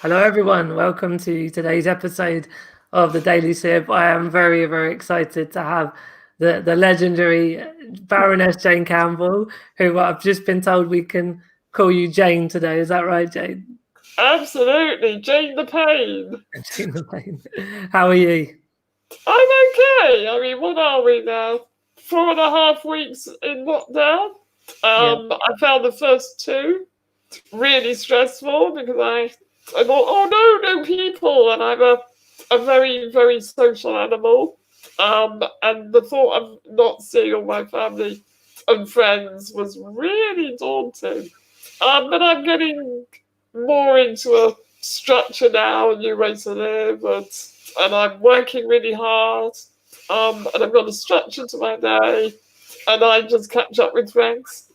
Hello, everyone. Welcome to today's episode of the Daily Sip. I am very, very excited to have the legendary Baroness Jane Campbell, who I've just been told we can call you Jane today. Is that right, Jane? Absolutely, Jane the Pain. Jane the Pain. How are you? I'm okay. I mean, what are we now? 4.5 weeks in lockdown. Yeah. I found the first two really stressful because I thought, oh no people, and I'm a very, very social animal. And the thought of not seeing all my family and friends was really daunting. But I'm getting more into a structure now, a new way to live, and I'm working really hard. And I've got a structure to my day, and I just catch up with friends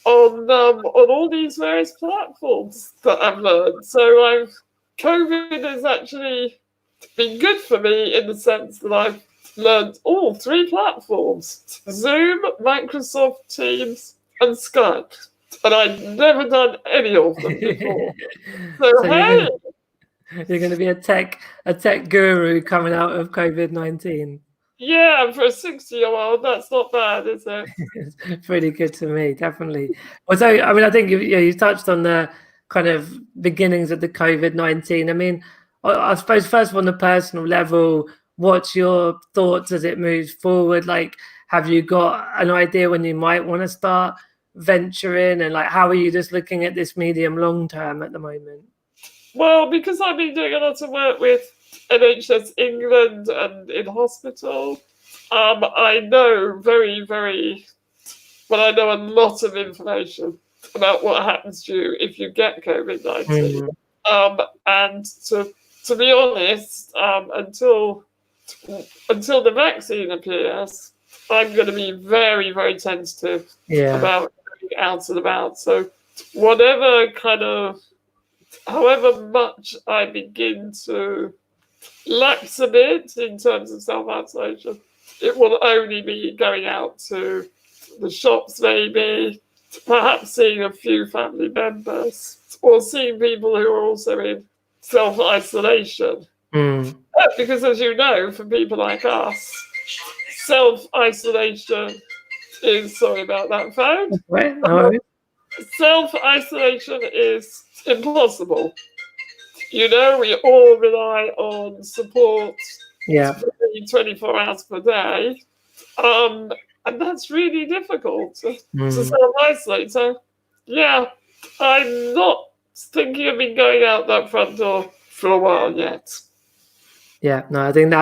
on all these various platforms that I've learned. So COVID has actually been good for me in the sense that I've learned all three platforms: Zoom, Microsoft Teams, and Skype. And I'd never done any of them before. So hey, you're going to be a tech guru coming out of COVID-19. yeah, for a 60-year-old, that's not bad, is it? It's pretty good to me, definitely. Also, I mean, I think you touched on the kind of beginnings of the COVID-19. I mean, I suppose first on the personal level, what's your thoughts as it moves forward? Like, have you got an idea when you might want to start venturing, and like, how are you just looking at this medium long term at the moment? Well, because I've been doing a lot of work with NHS England and in hospital, I know I know a lot of information about what happens to you if you get COVID-19. And to be honest, until the vaccine appears, I'm going to be very, very tentative about going out and about. So however much I begin to lapse a bit in terms of self-isolation, it will only be going out to the shops, maybe, perhaps seeing a few family members, or seeing people who are also in self-isolation. Because as you know, for people like us, self-isolation is, sorry about that phone, self-isolation is impossible. You know, we all rely on support 24 hours per day. And that's really difficult to self-isolate. So, yeah, I'm not thinking of me going out that front door for a while yet. Yeah, no, I think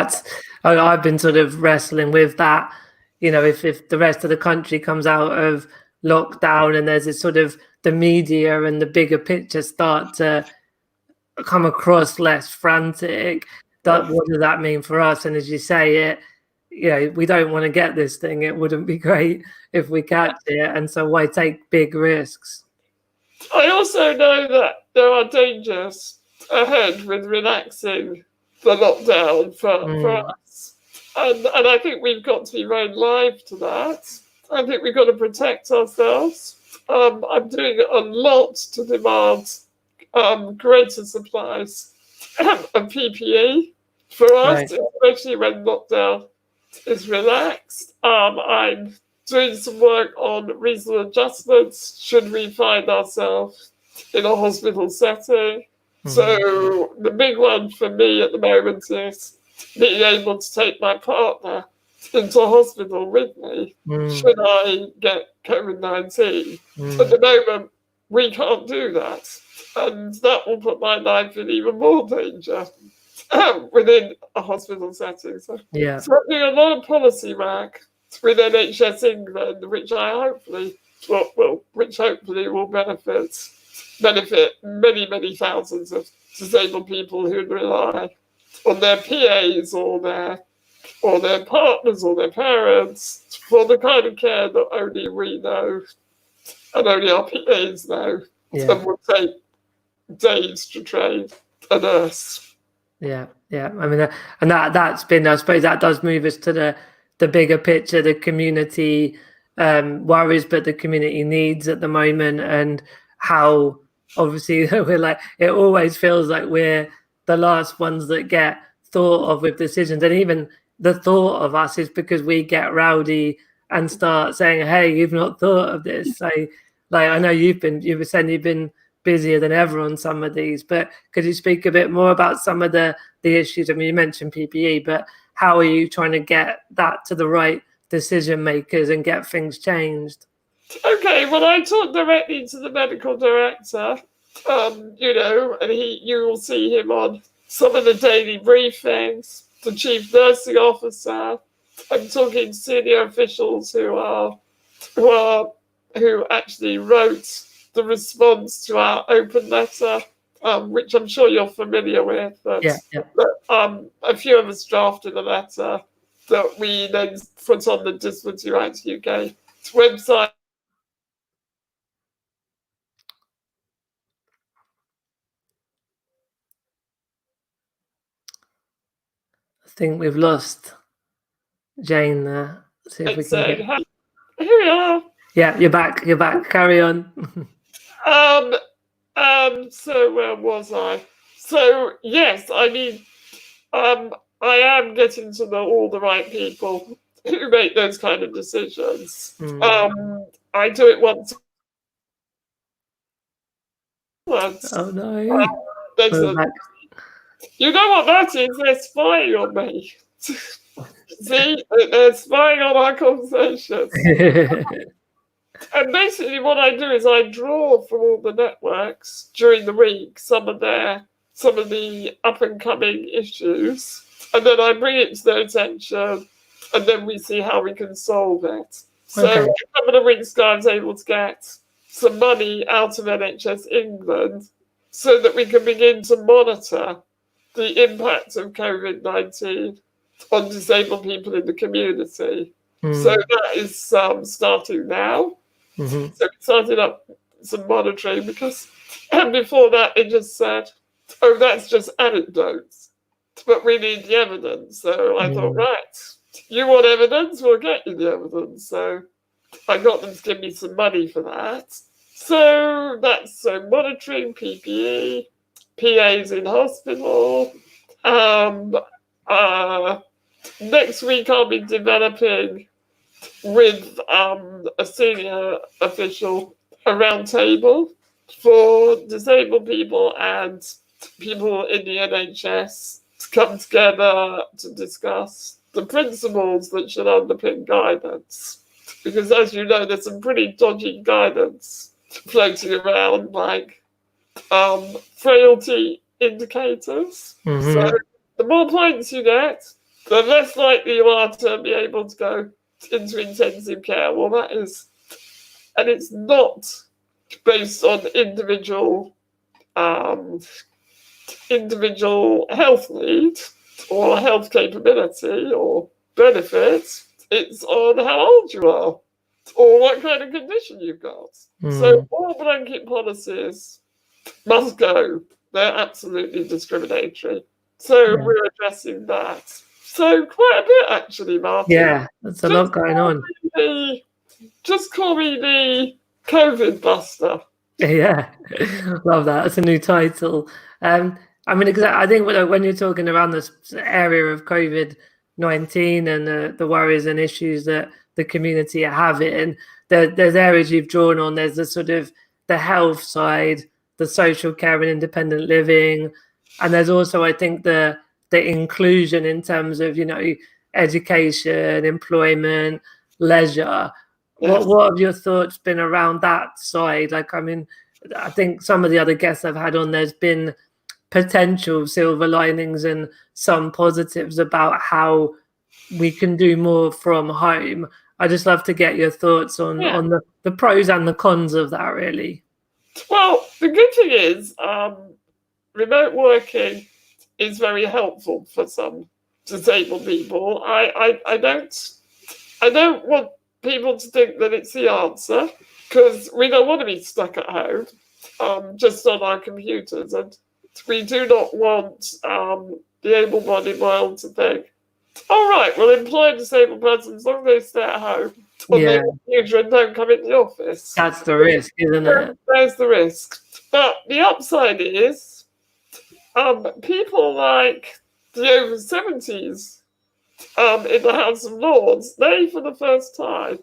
I've been sort of wrestling with that. You know, if the rest of the country comes out of lockdown and there's this sort of the media and the bigger picture start to come across less frantic, what does that mean for us? And as you say, we don't want to get this thing. It wouldn't be great if we catch it. And so why take big risks? I also know that there are dangers ahead with relaxing the lockdown for us. And I think we've got to be very alive to that. I think we've got to protect ourselves. I'm doing a lot to demand greater supplies of PPE for us, especially when lockdown is relaxed. I'm doing some work on reasonable adjustments should we find ourselves in a hospital setting. So the big one for me at the moment is being able to take my partner into hospital with me should I get COVID-19. At the moment, we can't do that. And that will put my life in even more danger within a hospital setting. So I'm doing a lot of policy work with NHS England, which hopefully will benefit many, many thousands of disabled people who rely on their PAs or their partners or their parents for the kind of care that only we know and only our PAs know, and will take days to train a nurse. Yeah. I mean, and that's been, I suppose, that does move us to the bigger picture, the community worries, but the community needs at the moment, and how obviously we're like, it always feels like we're the last ones that get thought of with decisions. And even the thought of us is because we get rowdy and start saying, hey, you've not thought of this. So like, I know you were saying you've been busier than ever on some of these, but could you speak a bit more about some of the issues? I mean, you mentioned PPE, but how are you trying to get that to the right decision makers and get things changed? Okay, well, I talked directly to the medical director, and you will see him on some of the daily briefings, the chief nursing officer. I'm talking to senior officials who actually wrote the response to our open letter, which I'm sure you're familiar with. But a few of us drafted a letter that we then put on the Disability Rights UK website. I think we've lost Jane there. See if we can get... Here we are. Yeah, you're back. You're back. Carry on. So where was I? So yes, I mean, I am getting to know all the right people who make those kind of decisions. I do it once. Oh no! You know what that is? They're spying on me. See, they're spying on our conversations. And basically what I do is I draw from all the networks during the week some of the up and coming issues, and then I bring it to their attention, and then we see how we can solve it. So a couple of weeks ago I was able to get some money out of NHS England so that we can begin to monitor the impact of COVID-19 on disabled people in the community. So that is starting now. So we started up some monitoring because before that they just said, oh, that's just anecdotes, but we need the evidence. So I thought, right, you want evidence, we'll get you the evidence. So I got them to give me some money for that. So that's monitoring, PPE, PAs in hospital. Next week I'll be developing with a senior official a roundtable for disabled people and people in the NHS to come together to discuss the principles that should underpin guidance. Because as you know, there's some pretty dodgy guidance floating around, like frailty indicators. So the more points you get, the less likely you are to be able to go into intensive care. Well, that is, and it's not based on individual health need or health capability or benefit. It's on how old you are or what kind of condition you've got. So all blanket policies must go. They're absolutely discriminatory. So we're addressing that. So quite a bit, actually, Martin. Yeah, there's a lot going on. Just call me the COVID buster. Yeah, love that. That's a new title. I mean, I think when you're talking around this area of COVID-19 and the worries and issues that the community are having, there's areas you've drawn on. There's the sort of the health side, the social care and independent living, and there's also, I think, the inclusion in terms of, education, employment, leisure. Yes. What have your thoughts been around that side? Like, I mean, I think some of the other guests I've had on, there's been potential silver linings and some positives about how we can do more from home. I just love to get your thoughts on the pros and the cons of that, really. Well, the good thing is remote working is very helpful for some disabled people. I don't want people to think that it's the answer, because we don't want to be stuck at home just on our computers, and we do not want the able-bodied world to think, all right, we'll employ a disabled person as long as they stay at home on their Yeah. computer and don't come into the office. That's the risk, isn't it? There's the risk. But the upside is people like the over 70s in the House of Lords, they for the first time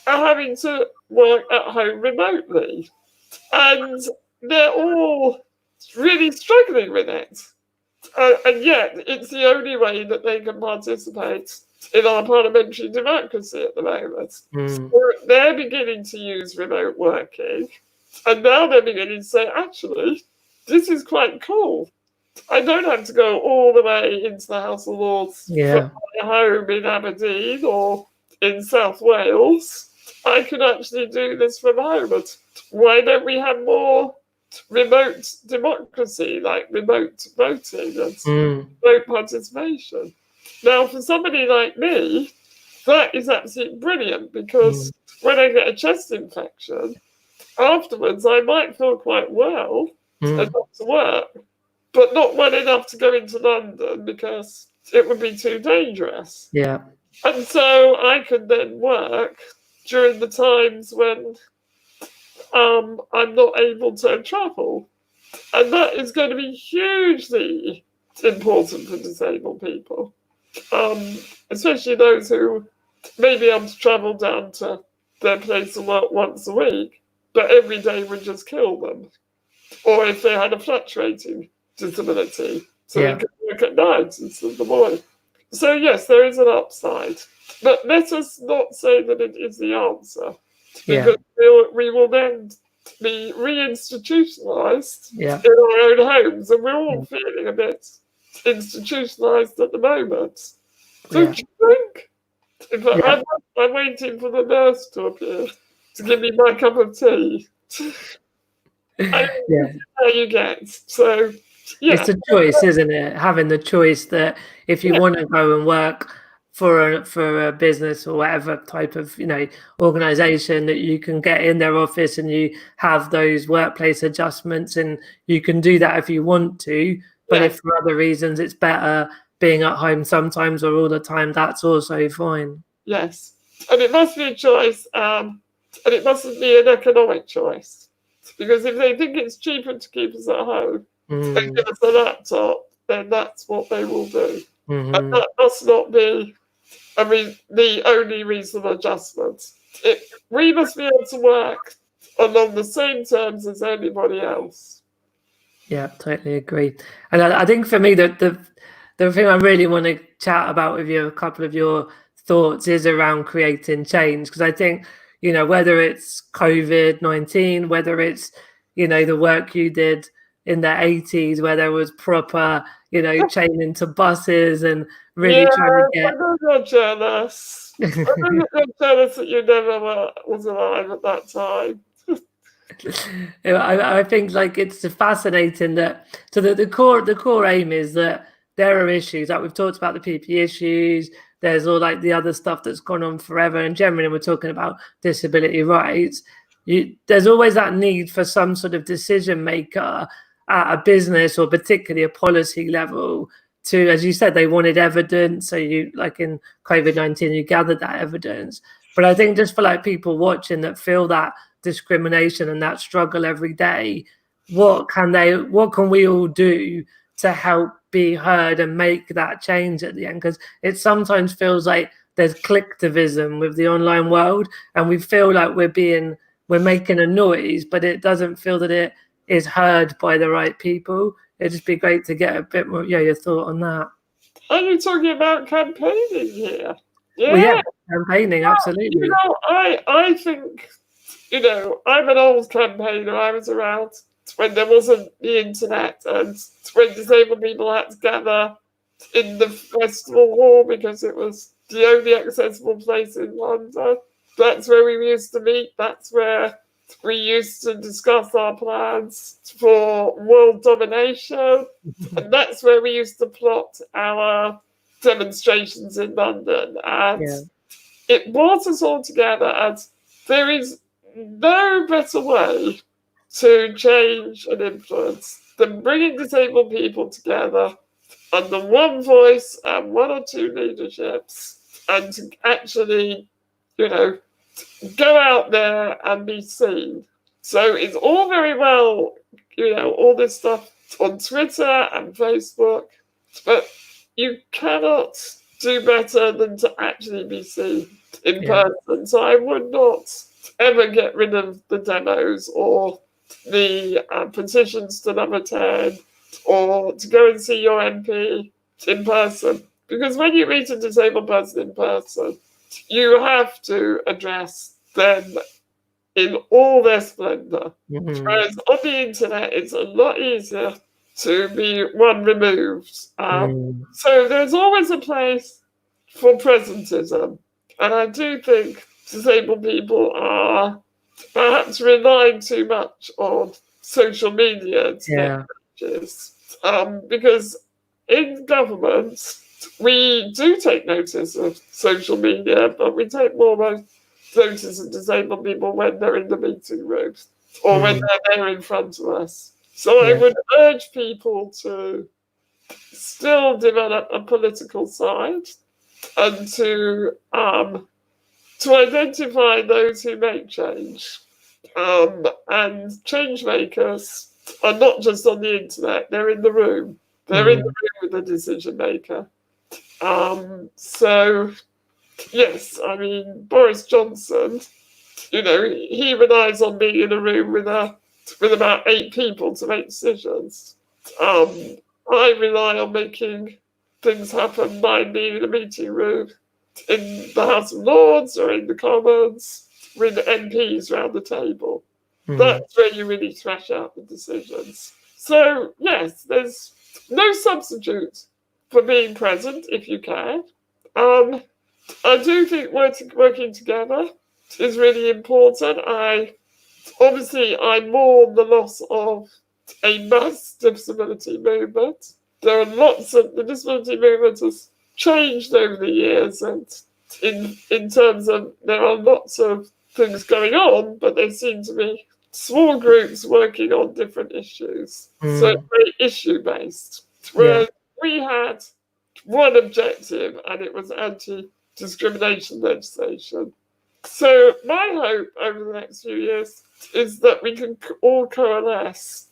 are having to work at home remotely. And they're all really struggling with it. And yet, it's the only way that they can participate in our parliamentary democracy at the moment. Mm. So they're beginning to use remote working, and now they're beginning to say, actually, this is quite cool. I don't have to go all the way into the House of Lords Yeah. from my home in Aberdeen or in South Wales. I can actually do this from home. But why don't we have more remote democracy, like remote voting and remote participation? Now, for somebody like me, that is absolutely brilliant, because when I get a chest infection, afterwards I might feel quite well and not to work, but not well enough to go into London because it would be too dangerous. Yeah. And so I could then work during the times when I'm not able to travel. And that is going to be hugely important for disabled people, especially those who may be able to travel down to their place of work once a week, but every day would just kill them. Or if they had a fluctuating disability, so they could work at night instead of the morning. So yes, there is an upside. But let us not say that it is the answer, because we will then be reinstitutionalized in our own homes, and we're all feeling a bit institutionalized at the moment. Don't you think? In fact, I'm waiting for the nurse to appear to give me my cup of tea. How you get. So it's a choice, isn't it? Having the choice that if you want to go and work for a business or whatever type of organization, that you can get in their office and you have those workplace adjustments, and you can do that if you want to. But if for other reasons it's better being at home sometimes or all the time, that's also fine. Yes, and it must be a choice, and it mustn't be an economic choice, because if they think it's cheaper to keep us at home and give us a laptop, then that's what they will do. And that must not be the only reasonable adjustment. We must be able to work along the same terms as anybody else. Yeah, totally agree. And I think for me, the thing I really want to chat about with you, a couple of your thoughts, is around creating change. Because I think, whether it's COVID-19, whether it's, the work you did in the 80s where there was proper, chaining to buses and really trying to get... I know you're jealous. I know you're jealous that you never was alive at that time. I think it's fascinating that the core aim is that there are issues, like we've talked about the PP issues, there's all the other stuff that's gone on forever, and generally we're talking about disability rights. There's always that need for some sort of decision maker at a business or particularly a policy level to, as you said, they wanted evidence. So you, like in COVID-19, you gathered that evidence. But I think just for people watching that feel that discrimination and that struggle every day, what can we all do to help be heard and make that change at the end? Because it sometimes feels like there's clicktivism with the online world, and we feel like we're making a noise, but it doesn't feel that it is heard by the right people. It'd just be great to get a bit more your thought on that. Are you talking about campaigning here? Yeah, campaigning, absolutely. I think, I'm an old campaigner. I was around when there wasn't the internet and when disabled people had to gather in the festival hall because it was the only accessible place in London. That's where we used to meet. That's where we used to discuss our plans for world domination. And that's where we used to plot our demonstrations in London. And it brought us all together. And there is no better way to change and influence than bringing disabled people together under one voice and one or two leaderships, and to actually, go out there and be seen. So it's all very well, all this stuff on Twitter and Facebook, but you cannot do better than to actually be seen in person. So I would not ever get rid of the demos or the petitions to number 10 or to go and see your MP in person. Because when you meet a disabled person in person, you have to address them in all their splendor. Mm-hmm. Whereas on the internet, it's a lot easier to be one removed. So there's always a place for presentism. And I do think disabled people are perhaps relying too much on social media to get messages. Because in government, we do take notice of social media, but we take more notice of disabled people when they're in the meeting room or when they're there in front of us. So I would urge people to still develop a political side and to identify those who make change. And change makers are not just on the internet, they're in the room. They're in the room with the decision maker. So, yes, I mean, Boris Johnson, he relies on being in a room with about 8 people to make decisions. I rely on making things happen by being in a meeting room in the House of Lords or in the Commons with MPs around the table. That's where you really thrash out the decisions. So, yes, there's no substitute for being present if you can. I do think working together is really important. I mourn the loss of a mass disability movement. There are the disability movement has changed over the years, and in terms of there are lots of things going on, but there seem to be small groups working on different issues. So it's very issue-based. Whereas we had one objective, and it was anti-discrimination legislation. So my hope over the next few years is that we can all coalesce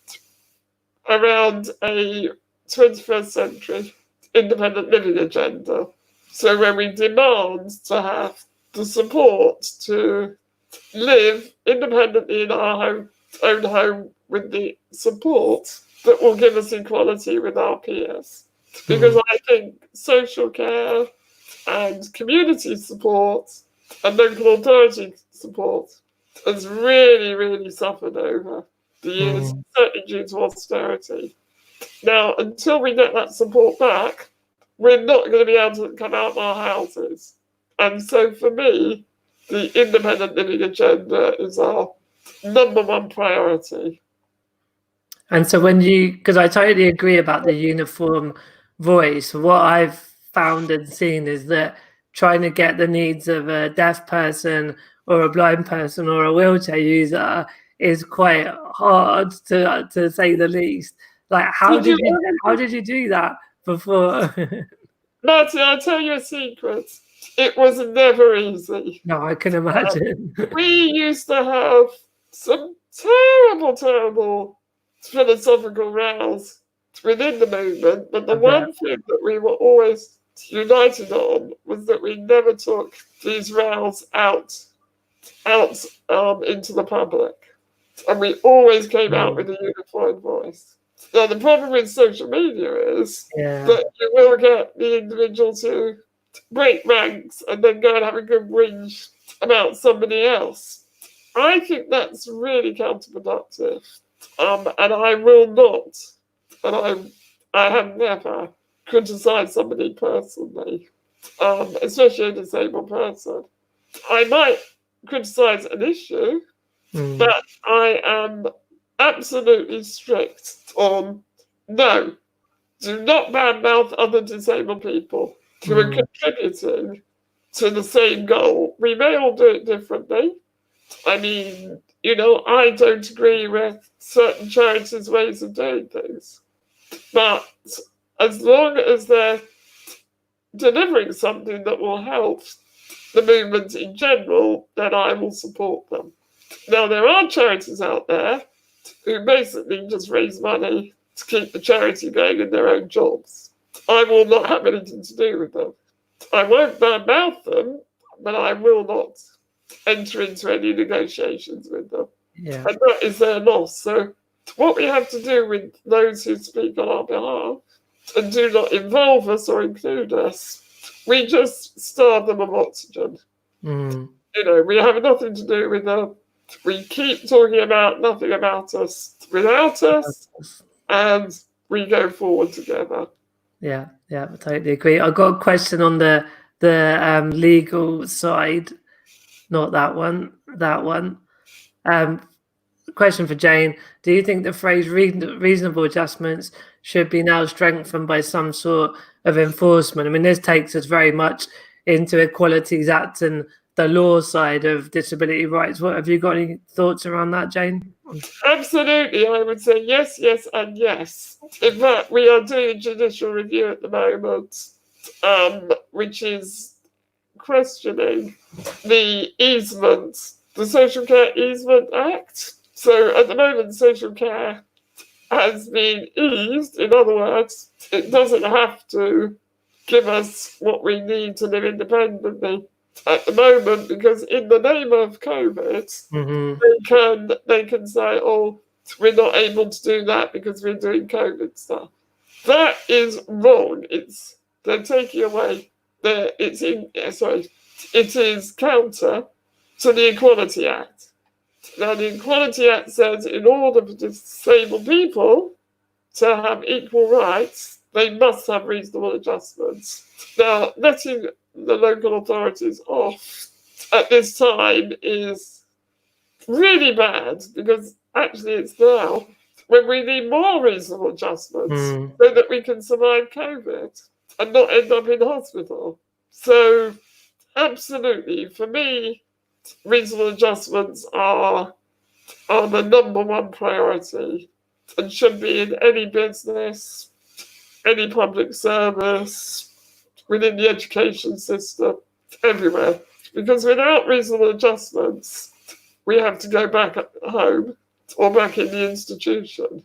around a 21st century independent living agenda. So when we demand to have the support to live independently in our own home with the support that will give us equality with our peers. Because I think social care and community support and local authority support has really, really suffered over the years, certainly due to austerity. Now, until we get that support back, we're not going to be able to come out of our houses. And so for me, the independent living agenda is our number one priority. And so because I totally agree about the uniform voice, what I've found and seen is that trying to get the needs of a deaf person or a blind person or a wheelchair user is quite hard, to say the least. Like, how did you do that before? Martin, I'll tell you a secret. It was never easy. No, I can imagine. We used to have some terrible, terrible philosophical rows within the movement, but the one thing that we were always united on was that we never took these rows out into the public, and we always came out with a unified voice. Now the problem with social media is that you will get the individuals who break ranks and then go and have a good whinge about somebody else. I think that's really counterproductive, and I will not, and I have never criticized somebody personally, especially a disabled person. I might criticize an issue, but I am absolutely strict on no, do not badmouth other disabled people who are contributing to the same goal. We may all do it differently. I mean, I don't agree with certain charities' ways of doing things, but as long as they're delivering something that will help the movement in general, then I will support them. Now, there are charities out there who basically just raise money to keep the charity going in their own jobs. I will not have anything to do with them. I won't badmouth them, but I will not enter into any negotiations with them. Yeah. And that is their loss. So what we have to do with those who speak on our behalf and do not involve us or include us, we just starve them of oxygen. You know, we have nothing to do with them. We keep talking about nothing about us without us, and we go forward together. Yeah, I totally agree. I've got a question on the legal side, not that one. Question for Jane: do you think the phrase "reasonable adjustments" should be now strengthened by some sort of enforcement? I mean, this takes us very much into Equalities Act and the law side of disability rights. What have you got any thoughts around that, Jane? Absolutely, I would say yes, and yes. In fact, we are doing a judicial review at the moment, which is questioning the easement, the Social Care Easement Act. So at the moment, social care has been eased. In other words, it doesn't have to give us what we need to live independently at the moment, because in the name of COVID, they can say, oh, we're not able to do that because we're doing COVID stuff. That is wrong. They're taking away it is counter to the Equality Act. Now, the Equality Act says in order for disabled people to have equal rights, they must have reasonable adjustments. Now, letting the local authorities off at this time is really bad, because actually it's now when we need more reasonable adjustments so that we can survive COVID and not end up in hospital. So absolutely, for me, reasonable adjustments are the number one priority and should be in any business, any public service, within the education system, everywhere. Because without reasonable adjustments, we have to go back at home or back in the institution,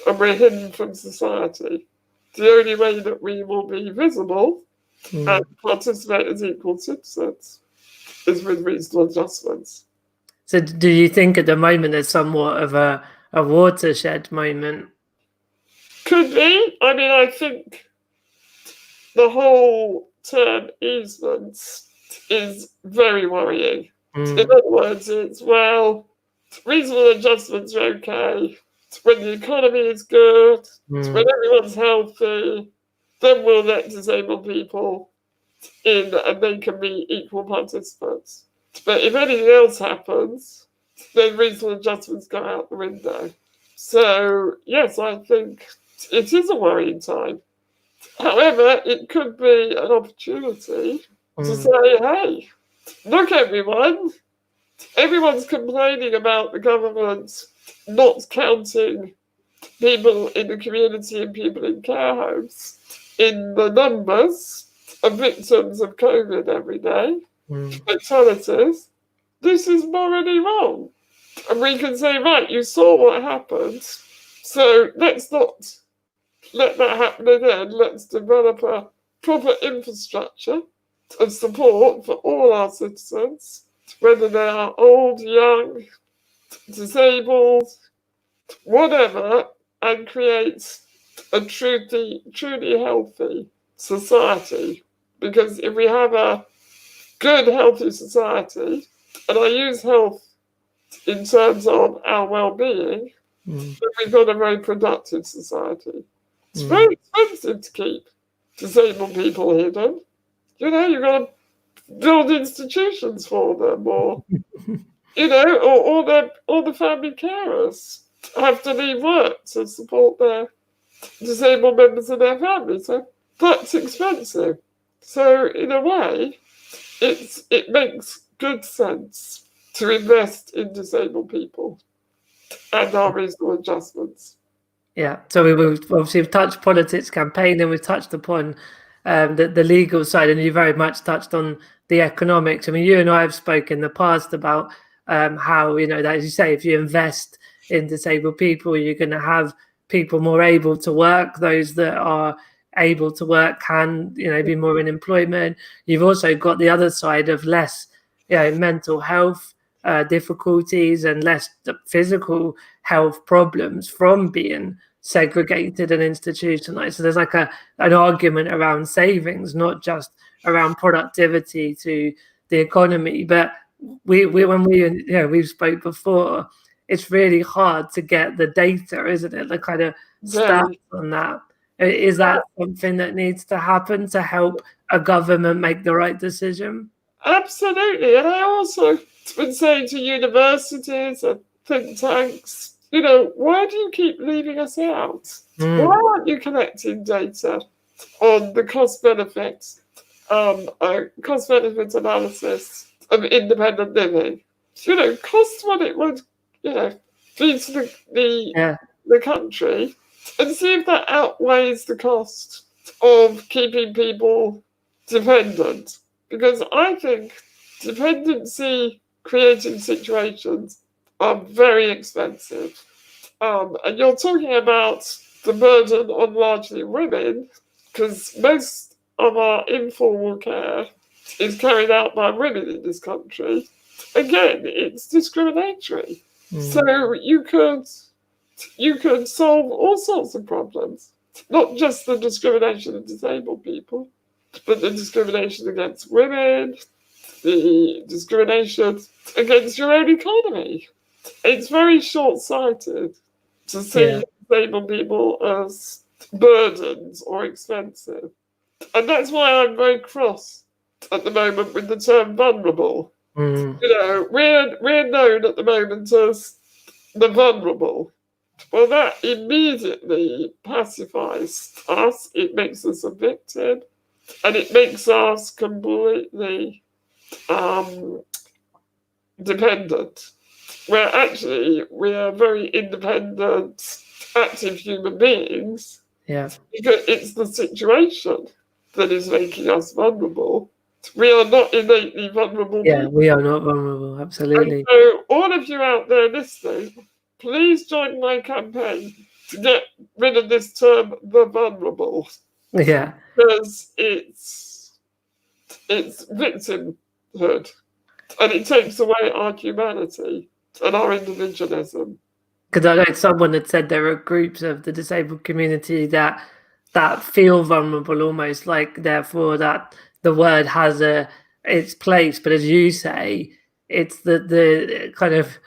and we're hidden from society. The only way that we will be visible and participate as equal citizens is with reasonable adjustments. So do you think at the moment there's somewhat of a watershed moment? Could be. I mean, I think the whole term easements is very worrying. In other words, it's, well, reasonable adjustments are okay. When the economy is good, when everyone's healthy, then we'll let disabled people in and they can be equal participants. But if anything else happens, then reasonable adjustments go out the window. So, yes, I think it is a worrying time. However, it could be an opportunity to say, hey, look, everyone's complaining about the government not counting people in the community and people in care homes in the numbers of victims of COVID every day, fatalities. This is morally wrong. And we can say, right, you saw what happened, so let's not let that happen again. Let's develop a proper infrastructure of support for all our citizens, whether they are old, young, disabled, whatever, and create a truly healthy society. Because if we have a good, healthy society, and I use health in terms of our well-being, then we've got a very productive society. It's very expensive to keep disabled people hidden. You know, you've got to build institutions for them, or you know, or all the family carers have to leave work to support their disabled members of their family. So that's expensive. So in a way, it makes good sense to invest in disabled people and our reasonable adjustments. Yeah, so we've touched politics campaign, and we've touched upon the legal side, and you very much touched on the economics. I mean, you and I have spoken in the past about how, that, as you say, if you invest in disabled people, you're going to have people more able to work. Those that are able to work can, be more in employment. You've also got the other side of less, mental health difficulties and less physical health problems from being segregated and institutionalized. So there's like an argument around savings, not just around productivity to the economy. But when we spoke before, it's really hard to get the data, isn't it? The kind of stats on that. Is that something that needs to happen to help a government make the right decision? Absolutely. And I also been saying to universities and think tanks, why do you keep leaving us out? Why aren't you collecting data on the cost-benefit analysis of independent living? Cost what it would, be to the country, and see if that outweighs the cost of keeping people dependent. Because I think dependency creating situations are very expensive. And you're talking about the burden on largely women, because most of our informal care is carried out by women in this country. Again, it's discriminatory. So you could solve all sorts of problems, not just the discrimination of disabled people, but the discrimination against women, the discrimination against your own economy. It's very short-sighted to see disabled people as burdens or expensive. And that's why I'm very cross at the moment with the term vulnerable. We're known at the moment as the vulnerable. Well, that immediately pacifies us. It makes us a victim. And it makes us completely dependent, where actually we are very independent, active human beings. Yeah. Because it's the situation that is making us vulnerable. We are not innately vulnerable. Yeah, we are not vulnerable, absolutely. And so all of you out there listening, please join my campaign to get rid of this term, the vulnerable. Yeah. Because it's victimhood, and it takes away our humanity and our individualism. Because I know someone had said there are groups of the disabled community that feel vulnerable, almost like therefore that the word has its place. But as you say, it's the kind of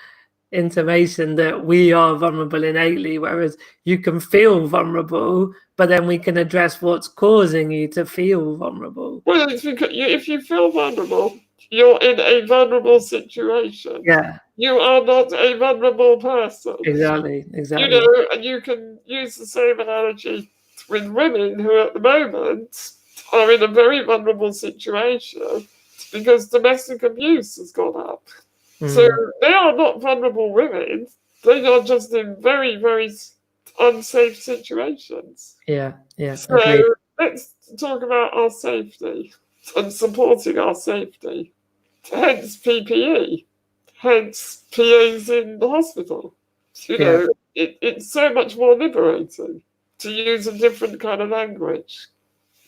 intimation that we are vulnerable innately, whereas you can feel vulnerable, but then we can address what's causing you to feel vulnerable. Well, it's because if you feel vulnerable, you're in a vulnerable situation. Yeah. You are not a vulnerable person. Exactly. And you can use the same analogy with women who at the moment are in a very vulnerable situation because domestic abuse has gone up. So they are not vulnerable women. They are just in very, very unsafe situations. Yeah. So let's talk about our safety and supporting our safety. Hence PPE. Hence PAs in the hospital. It's so much more liberating to use a different kind of language.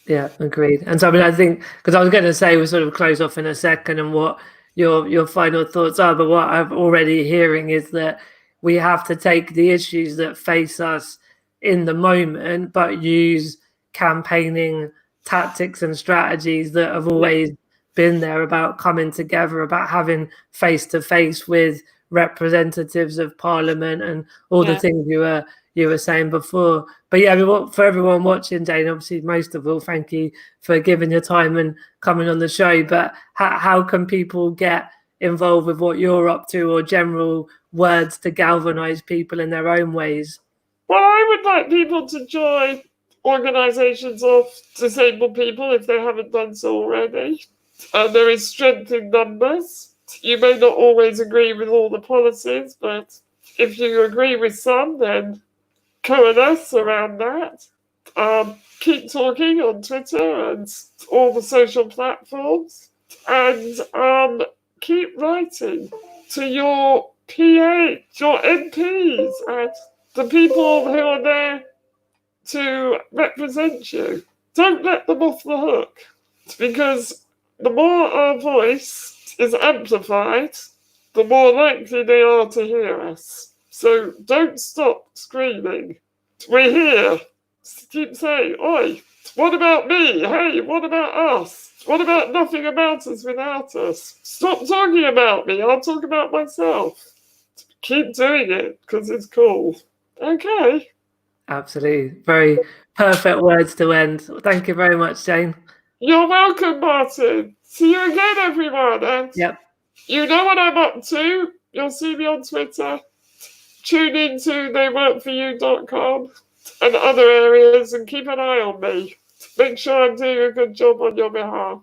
Yeah, agreed. And so I think, because I was going to say we'll sort of close off in a second and what your final thoughts are, but what I'm already hearing is that we have to take the issues that face us in the moment, but use campaigning tactics and strategies that have always been there about coming together, about having face-to-face with representatives of Parliament and all the things you were saying before. But yeah, for everyone watching, Jane, obviously most of all, thank you for giving your time and coming on the show. But how can people get involved with what you're up to, or general words to galvanize people in their own ways? Well, I would like people to join organisations of disabled people if they haven't done so already. There is strength in numbers. You may not always agree with all the policies, but if you agree with some, then coalesce around that. keep talking on Twitter and all the social platforms, and keep writing to your PA, your MPs, and the people who are there to represent you. Don't let them off the hook, because the more our voice is amplified, the more likely they are to hear us. So don't stop screaming. We're here. Keep saying, oi, what about me? Hey, what about us? What about nothing about us without us? Stop talking about me. I'll talk about myself. Keep doing it, because it's cool. Okay. Absolutely. Very perfect words to end. Thank you very much, Jane. You're welcome, Martin. See you again, everyone. And yep. You know what I'm up to. You'll see me on Twitter. Tune into theyworkforyou.com and other areas, and keep an eye on me. Make sure I'm doing a good job on your behalf.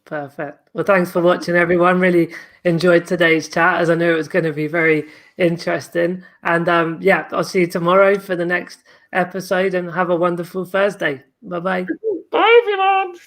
Perfect. Well, thanks for watching, everyone. Really enjoyed today's chat, as I knew it was going to be very interesting. And yeah, I'll see you tomorrow for the next episode, and have a wonderful Thursday. Bye-bye. Bye, everyone.